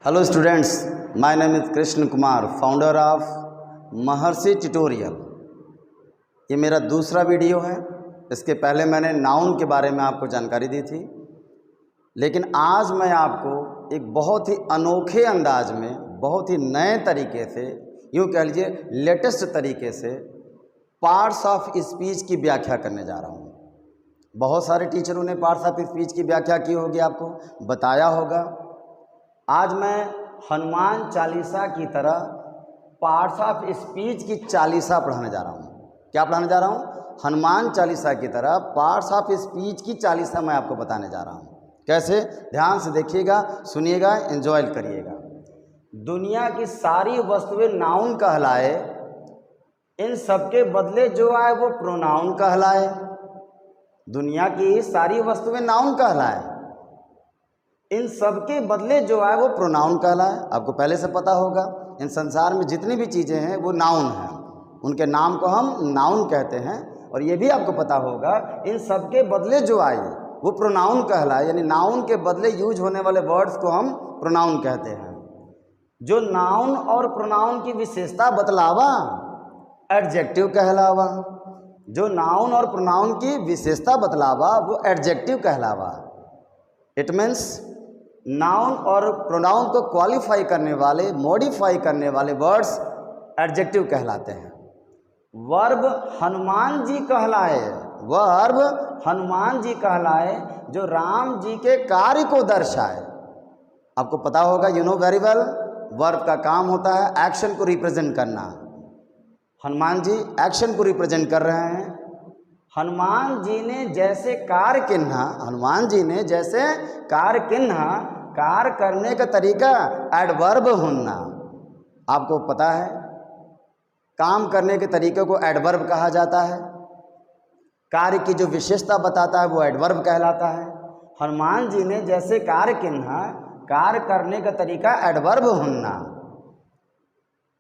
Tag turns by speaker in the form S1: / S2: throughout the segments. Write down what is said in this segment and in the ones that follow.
S1: Hello students, my name is Krishna Kumar, founder of Maharshi tutorial. ये मेरा दूसरा वीडियो है। इसके पहले मैंने नाउन के बारे में आपको जानकारी दी थी, लेकिन आज मैं आपको एक बहुत ही अनोखे अंदाज में, बहुत ही नए तरीके से, यूँ कह लीजिए लेटेस्ट तरीके से पार्ट्स ऑफ स्पीच की व्याख्या करने जा रहा हूँ। बहुत सारे टीचरों ने पार्ट्स ऑफ स्पीच की व्याख्या की होगी, आपको बताया होगा। आज मैं हनुमान चालीसा की तरह पार्ट्स ऑफ स्पीच की चालीसा पढ़ाने जा रहा हूँ। क्या पढ़ाने जा रहा हूँ? हनुमान चालीसा की तरह पार्ट्स ऑफ स्पीच की चालीसा मैं आपको बताने जा रहा हूँ। कैसे? ध्यान से देखिएगा, सुनिएगा, एंजॉय करिएगा। दुनिया की सारी वस्तुएं नाउन कहलाए, इन सबके बदले जो आए वो प्रोनाउन कहलाए। दुनिया की सारी वस्तुएं नाउन कहलाए, इन सबके बदले जो आए वो प्रोनाउन कहलाए। आपको पहले से पता होगा, इन संसार में जितनी भी चीज़ें हैं वो नाउन हैं, उनके नाम को हम नाउन कहते हैं। और ये भी आपको पता होगा, इन सबके बदले जो आए वो प्रोनाउन कहलाए, यानी नाउन के बदले यूज होने वाले वर्ड्स को हम प्रोनाउन कहते हैं। जो नाउन और प्रोनाउन की विशेषता बतलावा एडजेक्टिव कहलावा। जो नाउन और प्रोनाउन की विशेषता बतलावा वो एडजेक्टिव कहलावा। इट मीन्स नाउन और प्रोनाउन को क्वालिफाई करने वाले, मॉडिफाई करने वाले वर्ड्स एडजेक्टिव कहलाते हैं। वर्ब हनुमान जी कहलाए, वर्ब हनुमान जी कहलाए जो राम जी के कार्य को दर्शाए। आपको पता होगा, you know very well, verb का काम होता है एक्शन को रिप्रेजेंट करना। हनुमान जी एक्शन को रिप्रेजेंट कर रहे हैं। हनुमान जी ने जैसे कार्य किन्हा, हनुमान जी ने जैसे कार्य किन्हा, कार्य करने का तरीका एडवर्ब होना। आपको पता है, काम करने के तरीके को एडवर्ब कहा जाता है। कार्य की जो विशेषता बताता है वो एडवर्ब कहलाता है। हनुमान जी ने जैसे कार्य किन्हा, कार्य करने का तरीका एडवर्ब होना।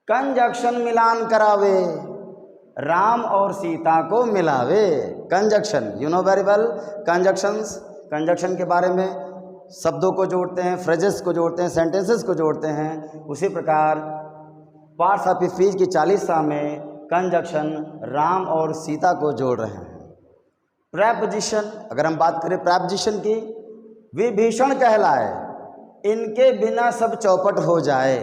S1: कंजक्शन मिलान करावे, राम और सीता को मिलावे। Conjunction, you know very well, conjunctions, conjunction के बारे में शब्दों को जोड़ते हैं, फ्रेजेस को जोड़ते हैं, सेंटेंसेस को जोड़ते हैं। उसी प्रकार पार्ट्स ऑफ स्पीच की चालीसा में कंजक्शन राम और सीता को जोड़ रहे हैं। प्रेपोजिशन, अगर हम बात करें प्रेपोजिशन की, विभीषण कहलाए, इनके बिना सब चौपट हो जाए।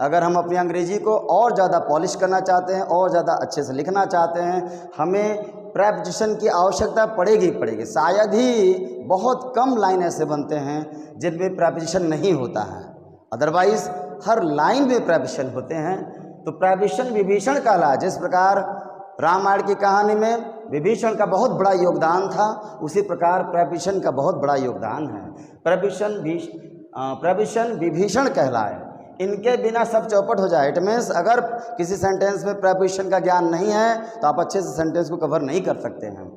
S1: अगर हम अपनी अंग्रेजी को और ज़्यादा पॉलिश करना चाहते हैं, और ज़्यादा अच्छे से लिखना चाहते हैं, हमें प्रेपोजिशन की आवश्यकता पड़ेगी। शायद ही बहुत कम लाइन ऐसे बनते हैं जिनमें प्रेपोजिशन नहीं होता है, अदरवाइज हर लाइन में प्रेपोजिशन होते हैं। तो प्रेपोजिशन विभीषण कहलाए। जिस प्रकार रामायण की कहानी में विभीषण का बहुत बड़ा योगदान था, उसी प्रकार प्रेपोजिशन का बहुत बड़ा योगदान है। प्रेपोजिशन विभीषण कहलाए, इनके बिना सब चौपट हो जाए। इट मीन्स अगर किसी सेंटेंस में प्रेपोजिशन का ज्ञान नहीं है तो आप अच्छे से सेंटेंस को कवर नहीं कर सकते हैं।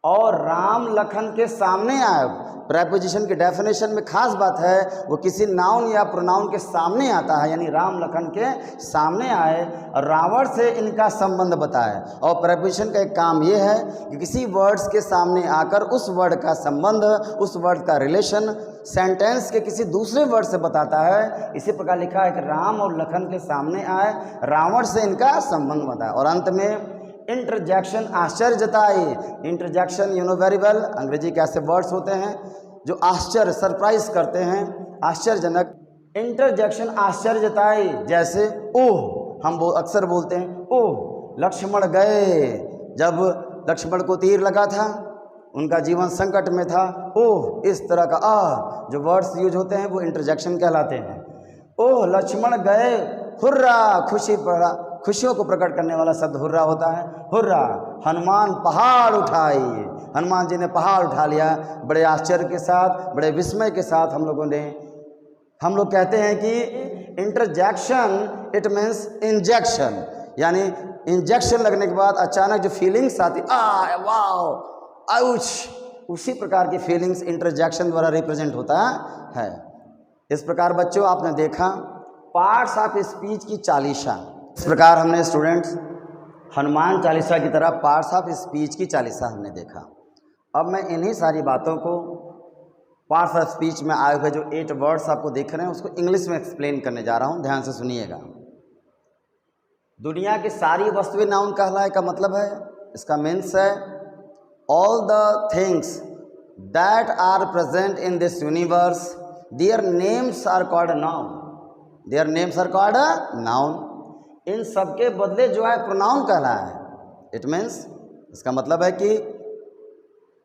S1: और राम लखन के सामने आए, प्रेपोजिशन की डेफिनेशन में खास बात है, वो किसी नाउन या प्रोनाउन के सामने आता है, यानी राम लखन के सामने आए और रावण से इनका संबंध बताए। और प्रेपोजिशन का एक काम ये है कि किसी वर्ड्स के सामने आकर उस वर्ड का संबंध, उस वर्ड का रिलेशन सेंटेंस के किसी दूसरे वर्ड से बताता है। इसी प्रकार लिखा है कि राम और लखन के सामने आए, रावण से इनका संबंध बताए। और अंत में इंटरजेक्शन, आश्चर्य जताए। Interjection, you know very well, अंग्रेजी के ऐसे वर्ड्स होते हैं जो आश्चर्य, सरप्राइज करते हैं, आश्चर्यजनक। इंटरजेक्शन आश्चर्य जताए, जैसे ओह, हम अक्सर बोलते हैं ओह लक्ष्मण गए। जब लक्ष्मण को तीर लगा था, उनका जीवन संकट में था, ओह, इस तरह का जो वर्ड्स यूज होते हैं वो इंटरजेक्शन कहलाते हैं। ओह लक्ष्मण गए, हुर्रा, खुशी पड़ा, खुशियों को प्रकट करने वाला शब्द हुर्रा होता है। हुर्रा, हनुमान पहाड़ उठाई, हनुमान जी ने पहाड़ उठा लिया। बड़े आश्चर्य के साथ, बड़े विस्मय के साथ हम लोग कहते हैं कि इंटरजेक्शन इट मीन्स इंजेक्शन, यानी इंजेक्शन लगने के बाद अचानक जो फीलिंग्स आती, वाह, आउच, उसी प्रकार की फीलिंग्स इंटरजेक्शन द्वारा रिप्रेजेंट होता है। इस प्रकार बच्चों, आपने देखा पार्ट्स ऑफ स्पीच की चालीसा। इस प्रकार हमने स्टूडेंट्स हनुमान चालीसा की तरह पार्ट्स ऑफ स्पीच की चालीसा हमने देखा। अब मैं इन्हीं सारी बातों को पार्ट्स ऑफ स्पीच में आए हुए जो 8 वर्ड्स आपको देख रहे हैं उसको इंग्लिश में एक्सप्लेन करने जा रहा हूँ, ध्यान से सुनिएगा। दुनिया की सारी वस्तुएं नाउन कहलाए का मतलब है, इसका मीन्स है all the things that are present in this universe their names are called noun, their names are called noun. इन सबके बदले जो है प्रोनाउन कहलाया है। इट मीन्स, इसका मतलब है कि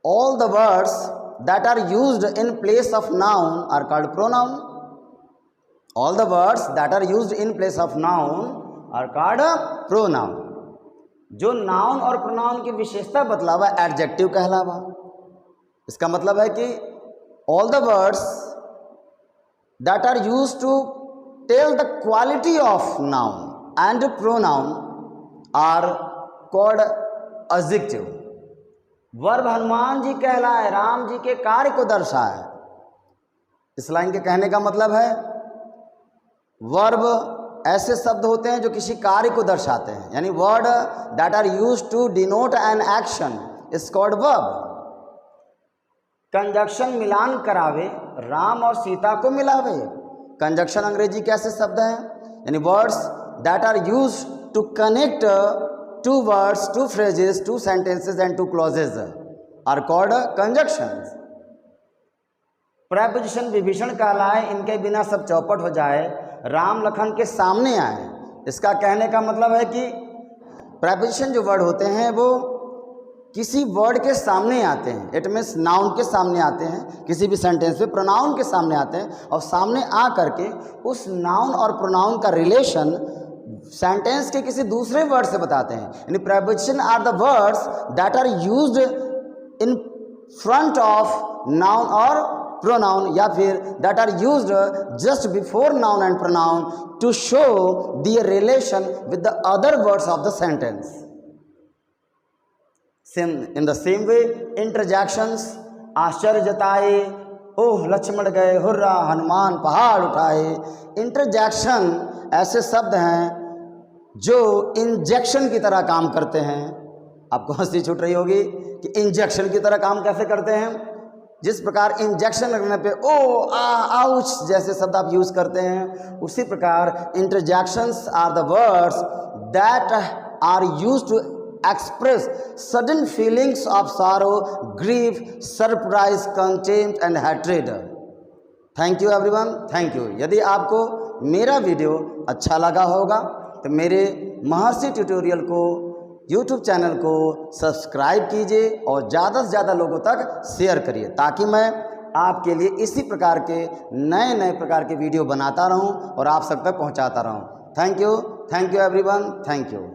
S1: all the words that are used in place of noun are called pronoun. All the words that are used in place of noun are called pronoun. जो नाउन और प्रोनाउन की विशेषता बतलावा एडजेक्टिव कहलावा। इसका मतलब है कि all the words that are used to tell the quality of noun and pronoun are called adjective. Verb Hanuman ji कहलाए, राम जी के कार्य को दर्शाए। इस लाइन के कहने का मतलब है वर्ब ऐसे शब्द होते हैं जो किसी कार्य को दर्शाते हैं, यानी word that are used to denote an action is called verb. Conjunction मिलान करावे, राम और सीता को मिलावे। कंजक्शन अंग्रेजी कैसे शब्द है, यानी words that are used to connect two words, two phrases, two sentences and two clauses are called conjunctions. preposition Vibhishan कहलाए, इनके बिना सब चौपट हो जाए, राम लखन के सामने आए। इसका कहने का मतलब है कि preposition जो वर्ड होते हैं वो किसी वर्ड के सामने आते हैं। इट मीन्स नाउन के सामने आते हैं, किसी भी सेंटेंस में प्रोनाउन के सामने आते हैं और सामने आ करके उस नाउन और प्रोनाउन का रिलेशन सेंटेंस के किसी दूसरे वर्ड से बताते हैं। यानी preposition are the words that are used in front of noun और प्रोनाउन, या फिर that are used just before noun and pronoun to show the relation with the other words of the sentence. In the same way interjections, आश्चर्य जताए, ओह लक्ष्मण गए, hurrah Hanuman पहाड़ उठाए। Interjection ऐसे शब्द हैं जो इंजेक्शन की तरह काम करते हैं। आपको हंसी छूट रही होगी कि इंजेक्शन की तरह काम कैसे करते हैं। जिस प्रकार इंजेक्शन लगने पे ओ आउच जैसे शब्द आप यूज करते हैं, उसी प्रकार interjections are the words that are used to express sudden feelings of sorrow, grief, surprise, contempt and hatred. Thank you everyone, thank you. यदि आपको मेरा वीडियो अच्छा लगा होगा तो मेरे महर्षि ट्यूटोरियल को YouTube चैनल को सब्सक्राइब कीजिए और ज़्यादा से ज़्यादा लोगों तक शेयर करिए, ताकि मैं आपके लिए इसी प्रकार के नए नए प्रकार के वीडियो बनाता रहूं और आप सब तक पहुंचाता रहूं। Thank you everyone, thank you.